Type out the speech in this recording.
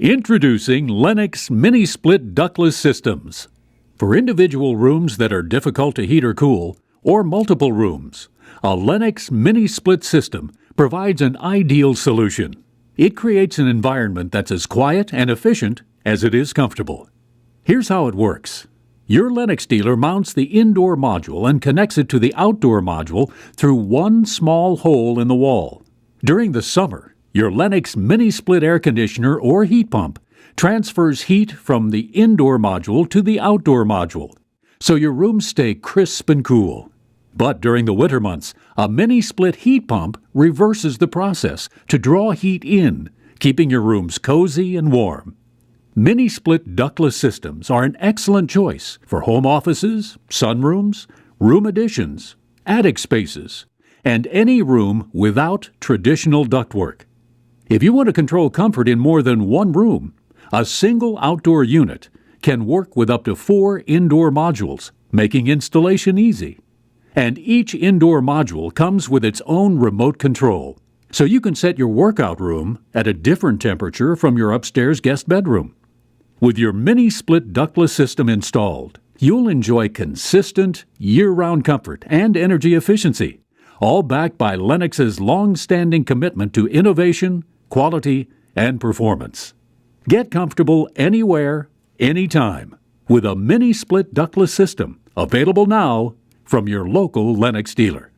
Introducing Lennox Mini-Split Ductless Systems. For individual rooms that are difficult to heat or cool, or multiple rooms, a Lennox Mini-Split system provides an ideal solution. It creates an environment that's as quiet and efficient as it is comfortable. Here's how it works. Your Lennox dealer mounts the indoor module and connects it to the outdoor module through one small hole in the wall. During the summer, your Lennox Mini-Split air conditioner or heat pump transfers heat from the indoor module to the outdoor module, so your rooms stay crisp and cool. But during the winter months, a Mini-Split heat pump reverses the process to draw heat in, keeping your rooms cozy and warm. Mini-Split ductless systems are an excellent choice for home offices, sunrooms, room additions, attic spaces, and any room without traditional ductwork. If you want to control comfort in more than one room, a single outdoor unit can work with up to 4 indoor modules, making installation easy. And each indoor module comes with its own remote control, so you can set your workout room at a different temperature from your upstairs guest bedroom. With your Mini-Split ductless system installed, you'll enjoy consistent, year-round comfort and energy efficiency, all backed by Lennox's long-standing commitment to innovation, quality, and performance. Get comfortable anywhere, anytime, with a Mini-Split ductless system, available now from your local Lennox dealer.